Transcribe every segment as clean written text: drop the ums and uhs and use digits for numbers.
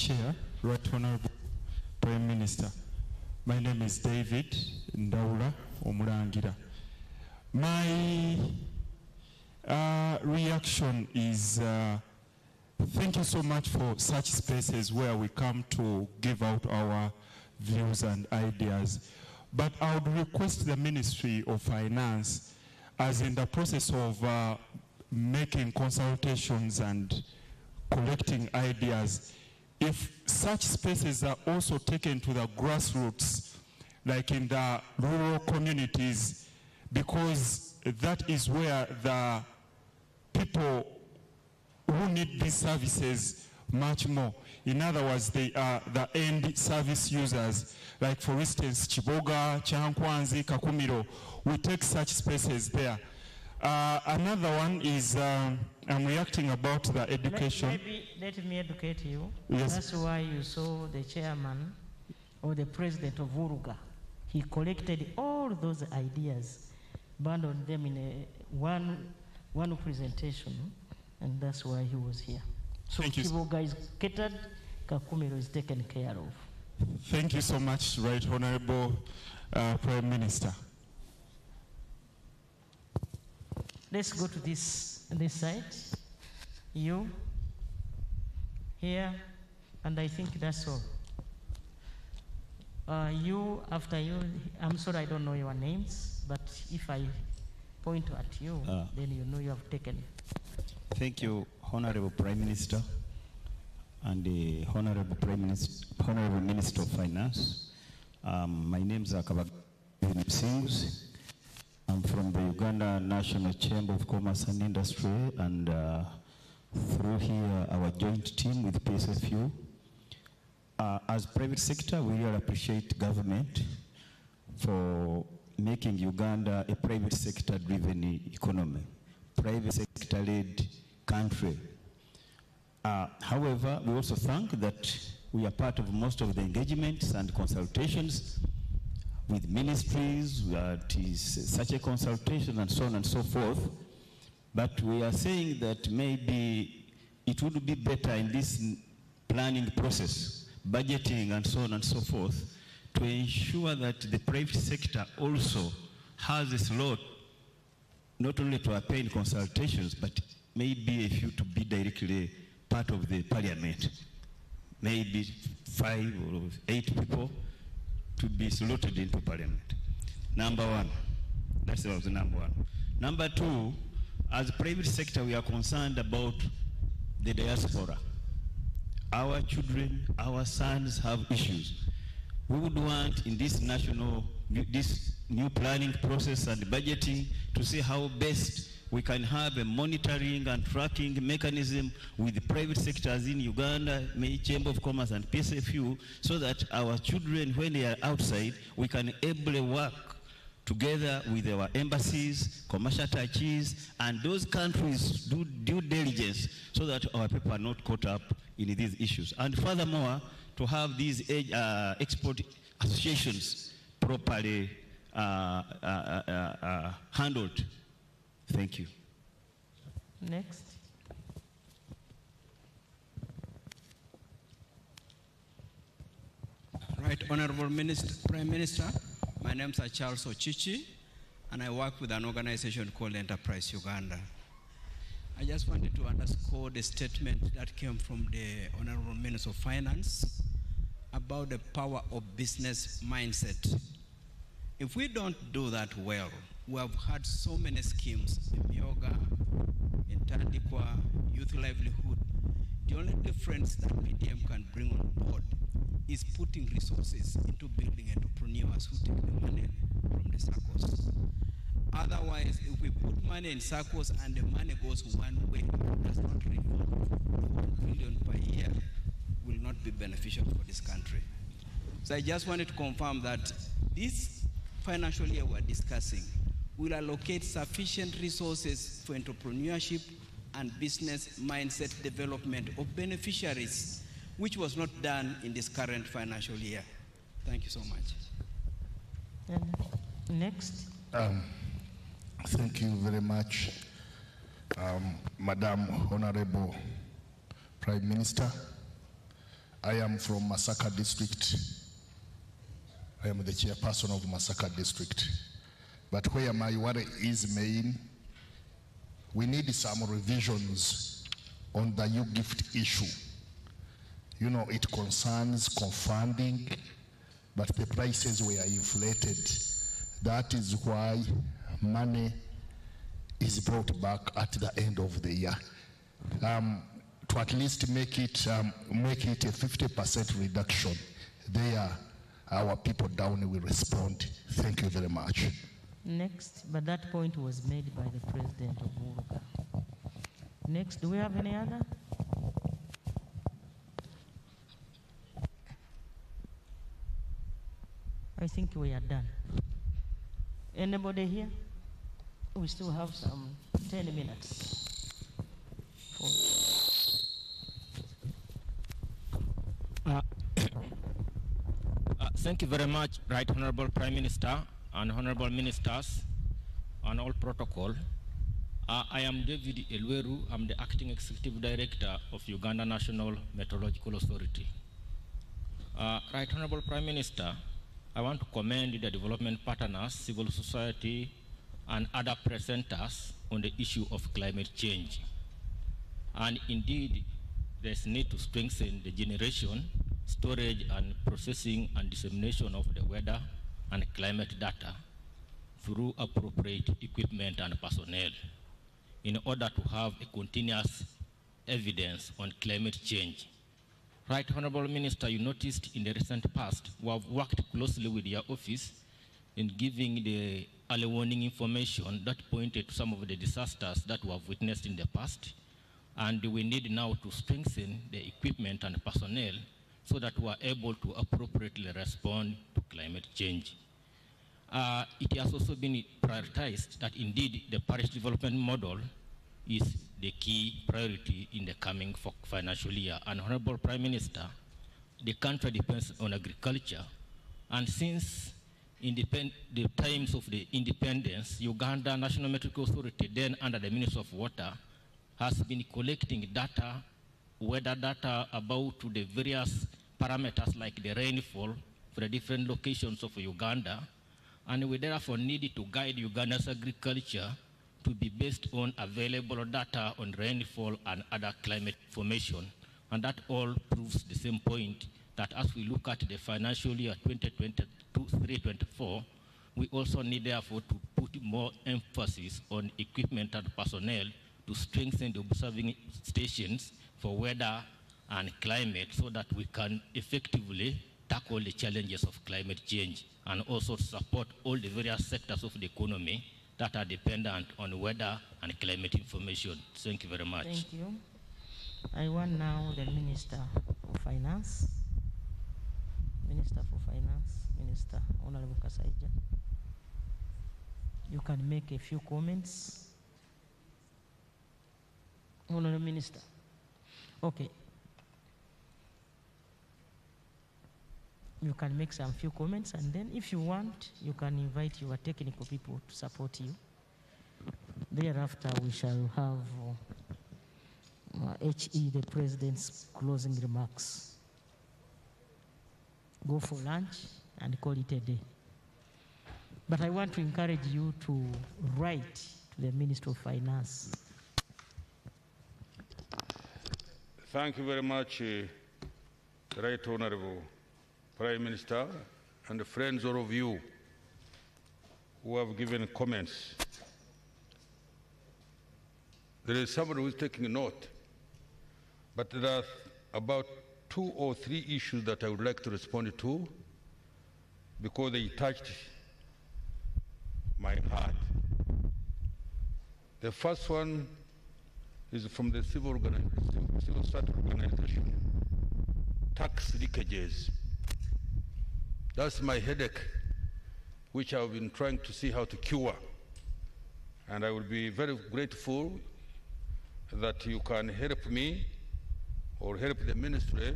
Chair, Right Honorable Prime Minister. My name is David Ndaula Omulangira. My reaction is thank you so much for such spaces where we come to give out our views and ideas. But I would request the Ministry of Finance, as in the process of making consultations and collecting ideas, if such spaces are also taken to the grassroots, like in the rural communities, because that is where the people who need these services much more. In other words, they are the end service users. Like for instance, Chiboga, Chankwanzi, Kakumiro, we take such spaces there. Another one is, I'm reacting about the education. Let me educate you. Yes. That's why you saw the chairman or the president of Uruga. He collected all those ideas, bundled them in one presentation, and that's why he was here. So Chiboga is catered, Kakumiro is taken care of. Thank you so much, Right Honorable Prime Minister. Let's go to this side. You, here, and I think that's all. You, after you, I'm sorry I don't know your names, but if I point at you, then you know you have taken. Thank you, Honorable Prime Minister and the Honorable Minister of Finance. My name is Akabag Sings. I'm from the Uganda National Chamber of Commerce and Industry, and through here, our joint team with PSFU. As private sector, we really appreciate government for making Uganda a private sector-driven economy, private sector-led country. However, we also thank that we are part of most of the engagements and consultations with ministries, that is such a consultation and so on and so forth. But we are saying that maybe it would be better in this planning process, budgeting and so on and so forth, to ensure that the private sector also has a slot, not only to appear in consultations, but maybe a few to be directly part of the parliament. Maybe 5 or 8 people to be slotted into parliament. Number one, that's the number one. Number two, as private sector, we are concerned about the diaspora. Our children, our sons have issues. We would want in this this new planning process and budgeting to see how best we can have a monitoring and tracking mechanism with the private sectors in Uganda, Chamber of Commerce and PSFU, so that our children, when they are outside, we can able work together with our embassies, commercial attaches, and those countries do due diligence so that our people are not caught up in these issues. And furthermore, to have these export associations properly handled. Thank you. Next. Right, Honorable Prime Minister, my name is Charles Ochichi, and I work with an organization called Enterprise Uganda. I just wanted to underscore the statement that came from the Honorable Minister of Finance about the power of business mindset. If we don't do that well, we have had so many schemes in Myoga, in Tandikwa, youth livelihood. The only difference that PDM can bring on board is putting resources into building entrepreneurs who take the money from the circles. Otherwise, if we put money in circles and the money goes one way, does not revolve, 1 billion per year will not be beneficial for this country. So I just wanted to confirm that this financial year we're discussing will allocate sufficient resources for entrepreneurship and business mindset development of beneficiaries, which was not done in this current financial year. Thank you so much. And next. Thank you very much, Madam Honorable Prime Minister. I am from Masaka district. I am the chairperson of Masaka district. But where my worry is main, we need some revisions on the U-gift issue. You know, it concerns co-funding, but the prices were inflated. That is why money is brought back at the end of the year. To at least make it a 50% reduction, there our people down will respond. Thank you very much. Next, but that point was made by the President of Uruga. Next, do we have any other? I think we are done. Anybody here? We still have some 10 minutes. Thank you very much, Right Honorable Prime Minister and Honorable Ministers and all protocol. I am David Elweru. I'm the Acting Executive Director of Uganda National Meteorological Authority. Right Honorable Prime Minister, I want to commend the development partners, civil society, and other presenters on the issue of climate change. And indeed, there's need to strengthen the generation, storage, and processing and dissemination of the weather and climate data through appropriate equipment and personnel in order to have a continuous evidence on climate change. Right Honorable Minister, you noticed in the recent past, we have worked closely with your office in giving the early warning information that pointed to some of the disasters that we have witnessed in the past. And we need now to strengthen the equipment and personnel so that we are able to appropriately respond to climate change. It has also been prioritized that indeed the parish development model is the key priority in the coming financial year. And Honorable Prime Minister, the country depends on agriculture, and since the times of the independence, Uganda National Meteorological Authority, then under the Ministry of Water, has been collecting data, weather data about the various parameters like the rainfall for the different locations of Uganda, and we therefore needed to guide Uganda's agriculture to be based on available data on rainfall and other climate formation. And that all proves the same point, that as we look at the financial year 2022-2024, we also need therefore to put more emphasis on equipment and personnel to strengthen the observing stations for weather and climate so that we can effectively tackle the challenges of climate change and also support all the various sectors of the economy that are dependent on weather and climate information. Thank you very much. Thank you. I want now the Minister of Finance. Minister for Finance, Minister Honorable Kasaija. You can make a few comments. Honorable Minister. Okay. You can make some few comments, and then if you want, you can invite your technical people to support you. Thereafter, we shall have HE, the President's closing remarks. Go for lunch and call it a day. But I want to encourage you to write to the Minister of Finance. Thank you very much, Right Honorable Prime Minister, and the friends, all of you who have given comments. There is somebody who is taking a note, but there are about 2 or 3 issues that I would like to respond to because they touched my heart. The first one is from the civil society organization, tax leakages. That's my headache, which I've been trying to see how to cure. And I will be very grateful that you can help me or help the ministry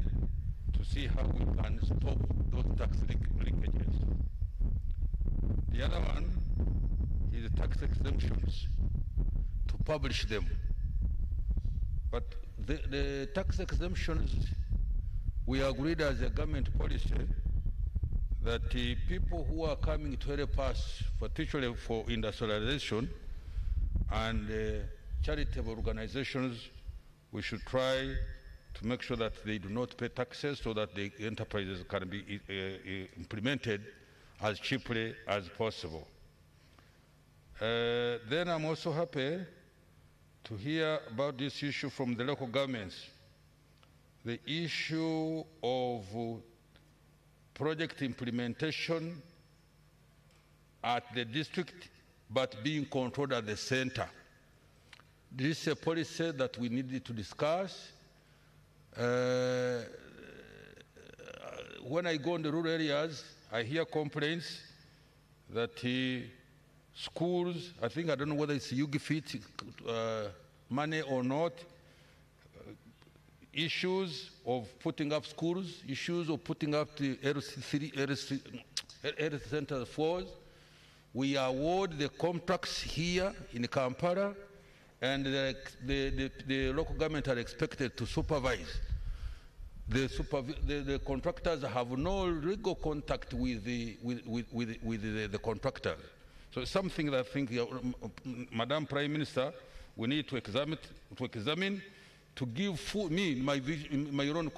to see how we can stop those tax leakages. The other one is tax exemptions, to publish them. But the tax exemptions we agreed as a government policy that people who are coming to help us, particularly for industrialization and charitable organizations, we should try to make sure that they do not pay taxes so that the enterprises can be implemented as cheaply as possible. Then I'm also happy to hear about this issue from the local governments. The issue of project implementation at the district, but being controlled at the center. This is a policy that we needed to discuss. When I go in the rural areas, I hear complaints that schools, I don't know whether it's UGFIT money or not, issues of putting up schools, issues of putting up the health center floors. We award the contracts here in Kampala, and the local government are expected to supervise. The contractors have no legal contact with the contractors. So it's something that I think, Madam Prime Minister, we need to examine, to give me my own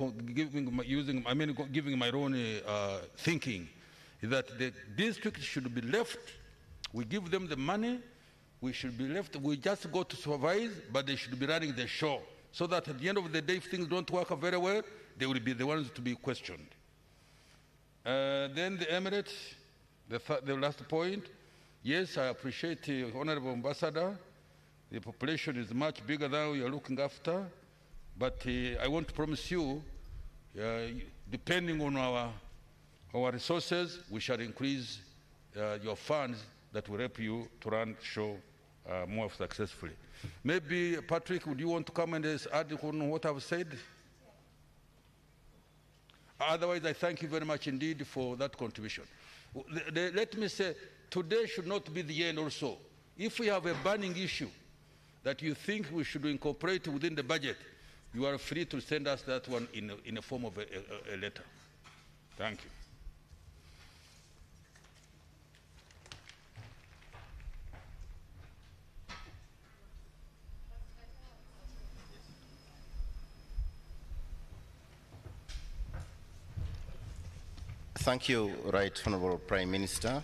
giving my own thinking, is that the district should be left. We give them the money. We should be left. We just go to supervise, but they should be running the show, so that at the end of the day, if things don't work very well, they will be the ones to be questioned. Then the Emirates, the last point. Yes, I appreciate the Honorable Ambassador. The population is much bigger than we are looking after, but I want to promise you, depending on our resources, we shall increase your funds that will help you to run the show more successfully. Maybe, Patrick, would you want to come and add on what I've said? Otherwise, I thank you very much indeed for that contribution. Let me say, today should not be the end also. If we have a burning issue that you think we should incorporate within the budget, you are free to send us that one in a form of a letter. Thank you. Thank you, Right Honorable Prime Minister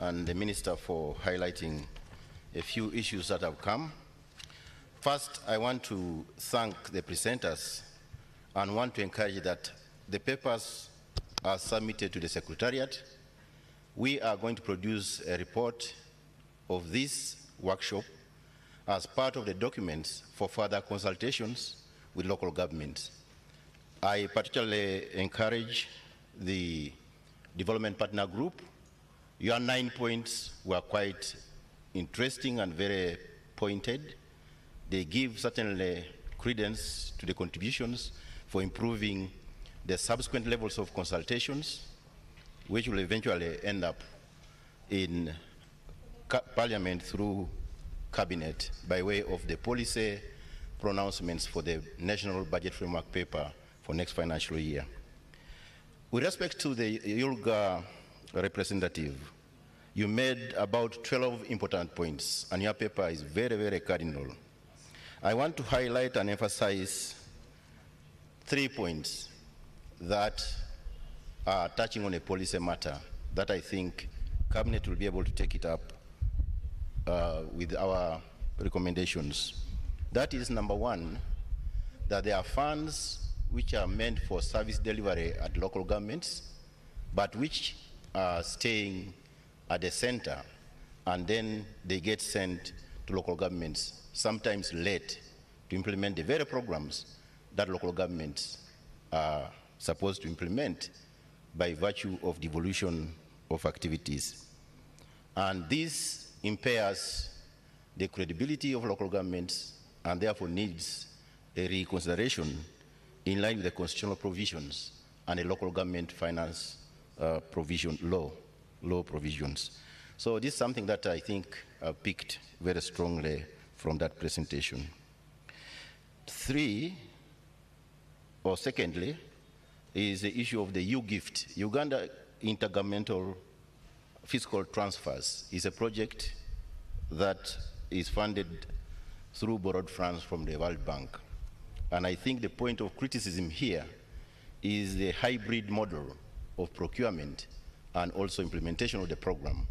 and the Minister, for highlighting a few issues that have come. First, I want to thank the presenters and want to encourage that the papers are submitted to the Secretariat. We are going to produce a report of this workshop as part of the documents for further consultations with local governments. I particularly encourage the Development Partner Group. Your 9 points were quite interesting and very pointed. They give certainly credence to the contributions for improving the subsequent levels of consultations, which will eventually end up in Parliament through Cabinet by way of the policy pronouncements for the National Budget Framework paper for next financial year. With respect to the ILGA representative, you made about 12 important points, and your paper is very, very cardinal. I want to highlight and emphasize 3 points that are touching on a policy matter that I think Cabinet will be able to take it up with our recommendations. That is, number one, that there are funds which are meant for service delivery at local governments, but which are staying at the center, and then they get sent to local governments, sometimes late, to implement the very programs that local governments are supposed to implement by virtue of devolution of activities. And this impairs the credibility of local governments and therefore needs a reconsideration in line with the constitutional provisions and the local government finance provision law provisions. So this is something that I think picked very strongly from that presentation. Secondly, is the issue of the U-Gift. Uganda Intergovernmental Fiscal Transfers is a project that is funded through borrowed funds from the World Bank. And I think the point of criticism here is the hybrid model of procurement and also implementation of the program.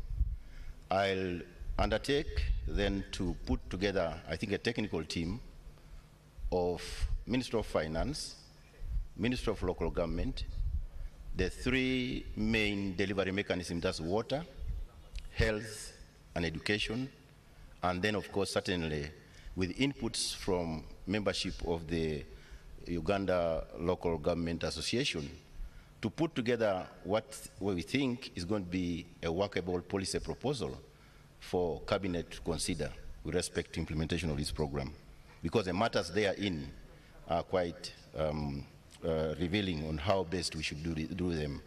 I'll undertake then to put together, I think, a technical team of Ministry of Finance, Ministry of Local Government, the three main delivery mechanisms, that's water, health, and education, and then, of course, certainly with inputs from membership of the Uganda Local Government Association to put together what we think is going to be a workable policy proposal for Cabinet to consider with respect to implementation of this program, because the matters therein are quite revealing on how best we should do them.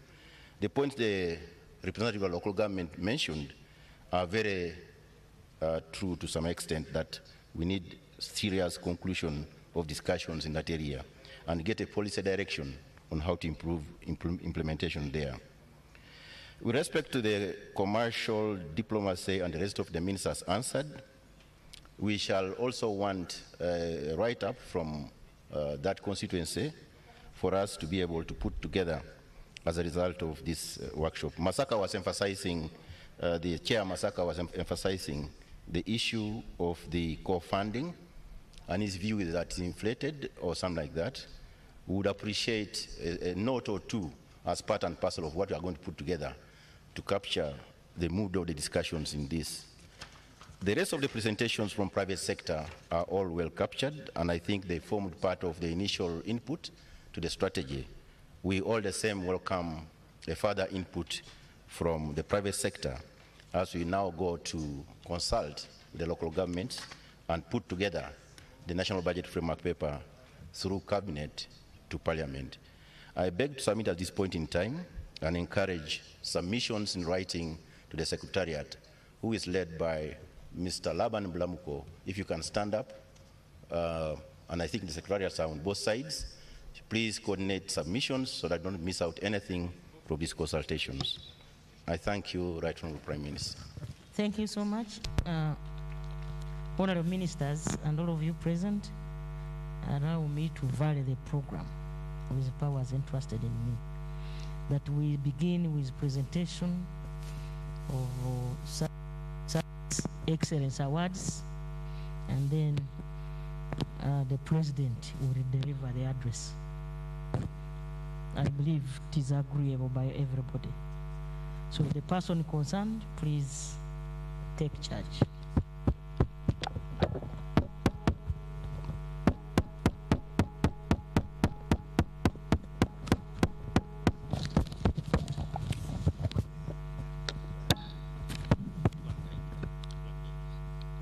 The points the representative of local government mentioned are very true to some extent, that we need serious conclusion of discussions in that area and get a policy direction on how to improve implementation there. With respect to the commercial diplomacy and the rest of the ministers answered, we shall also want a write-up from that constituency for us to be able to put together as a result of this workshop. Masaka was emphasizing, the chair Masaka was emphasizing the issue of the co-funding, and his view is that it's inflated or something like that. We would appreciate a note or two as part and parcel of what we are going to put together to capture the mood of the discussions in this. The rest of the presentations from private sector are all well captured, and I think they formed part of the initial input to the strategy. We all the same welcome a further input from the private sector as we now go to consult with the local governments and put together the National Budget Framework Paper through Cabinet to Parliament. I beg to submit at this point in time and encourage submissions in writing to the Secretariat, who is led by Mr. Laban Blamuko. If you can stand up, and I think the Secretariats are on both sides, please coordinate submissions so that I don't miss out anything from these consultations. I thank you, Right Honourable Prime Minister. Thank you so much. Honourable Ministers and all of you present, allow me to vary the program with powers entrusted in me. That we begin with presentation of excellence awards, and then the President will deliver the address. I believe it is agreeable by everybody. So the person concerned, please take charge.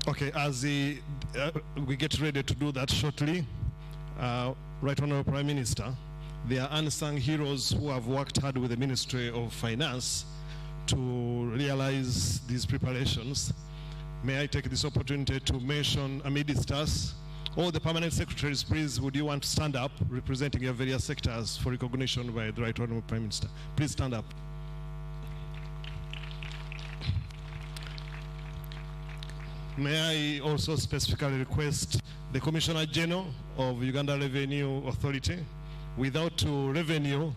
Okay, as we get ready to do that shortly, Right Honourable Prime Minister, there are unsung heroes who have worked hard with the Ministry of Finance to realize these preparations. May I take this opportunity to mention amidst us, all the permanent secretaries, please, would you want to stand up representing your various sectors for recognition by the Right Honourable Prime Minister? Please stand up. May I also specifically request the Commissioner General of Uganda Revenue Authority. Without revenue,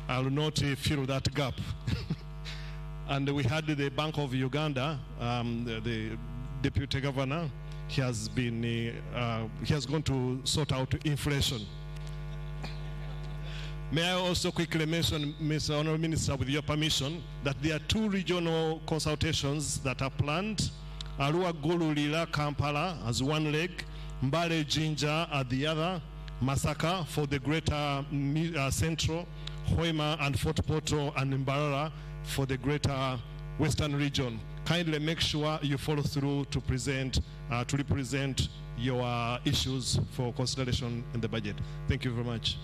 I will not fill that gap. And we had the Bank of Uganda, the Deputy Governor, he has gone to sort out inflation. May I also quickly mention, Mr. Honourable Minister, with your permission, that there are two regional consultations that are planned. Arua Golulila Kampala as one leg, Mbale Jinja at the other, Masaka for the greater central, Hoima and Fort Portal and Mbarara for the greater western region. Kindly make sure you follow through to represent your issues for consideration in the budget. Thank you very much.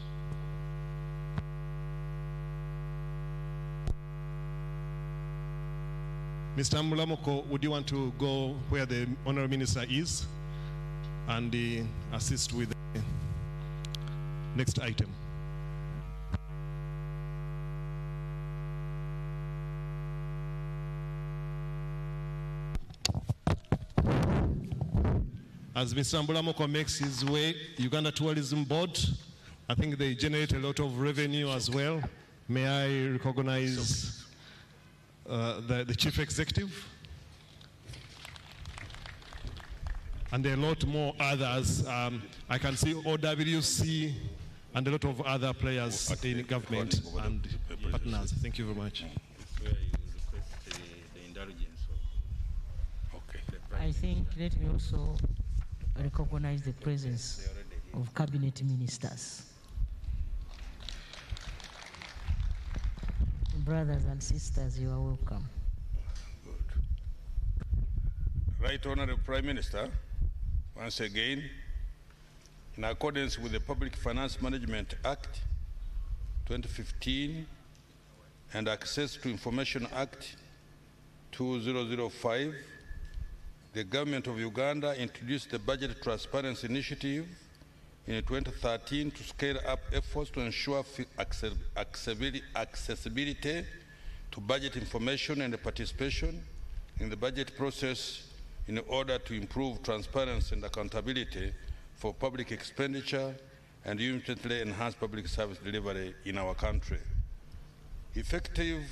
Mr. Mulamoko, would you want to go where the Honourable Minister is and assist with the next item? as Mr. Mbulamoko makes his way, Uganda Tourism Board, I think they generate a lot of revenue as well. May I recognize the Chief Executive? And a lot more others. I can see OWC and a lot of other players in government and partners. Thank you very much. I think let me also recognize the presence of cabinet ministers. Brothers and sisters, you are welcome. Right Honorable Prime Minister, once again, in accordance with the Public Finance Management Act 2015 and Access to Information Act 2005, the government of Uganda introduced the Budget Transparency Initiative in 2013 to scale up efforts to ensure accessibility to budget information and participation in the budget process in order to improve transparency and accountability for public expenditure and ultimately enhance public service delivery in our country. Effective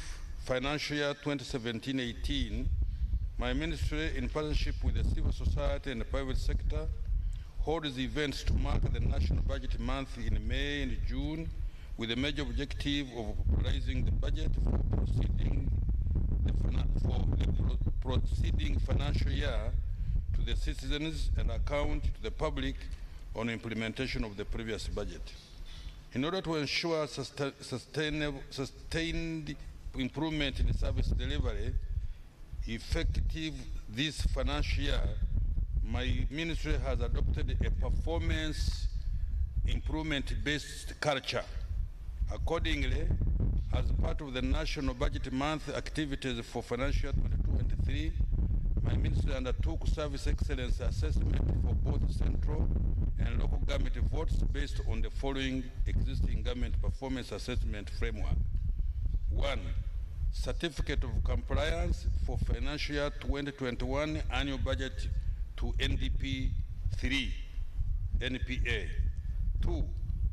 financial year 2017-18, my ministry, in partnership with the civil society and the private sector, holds events to mark the National Budget Month in May and June with a major objective of popularizing the budget for the proceeding financial year to the citizens and account to the public on implementation of the previous budget. In order to ensure sustained improvement in the service delivery, effective this financial year, my ministry has adopted a performance improvement-based culture. Accordingly, as part of the National Budget Month activities for financial year 2022-23, my ministry undertook service excellence assessment for both central and local government votes based on the following existing government performance assessment framework. 1. Certificate of compliance for financial year 2021 annual budget to NDP 3, NPA. 2.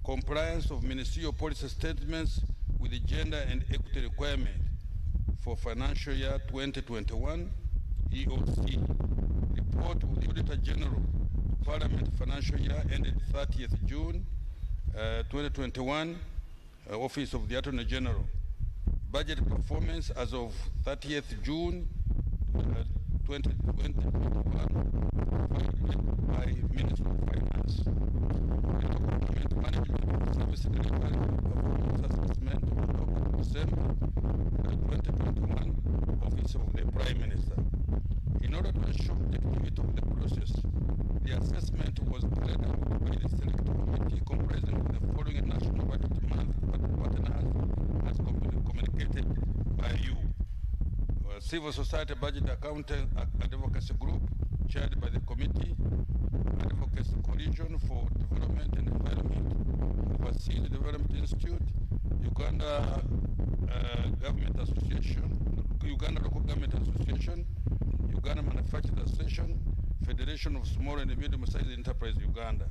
Compliance of ministerial policy statements with the gender and equity requirement for financial year 2021, EOC. Report of the Auditor General, Parliament financial year ended 30th June 2021, Office of the Attorney General. Budget performance as of 30th June 2021 by Minister of Finance. Government Management Service Delivery Performance Assessment of December 2021, Office of the Prime Minister. In order to ensure objectivity of the process, the assessment was carried out by the Select Committee comprising of the following National Budget Month partners as communicated by you. Civil Society Budget Accountant Advocacy Group, chaired by the Committee, Advocacy Coalition for Development and Environment, Overseas Development Institute, Uganda Government Association, Uganda Local Government Association, Uganda Manufacturers Association, Federation of Small and Medium-Sized Enterprise Uganda.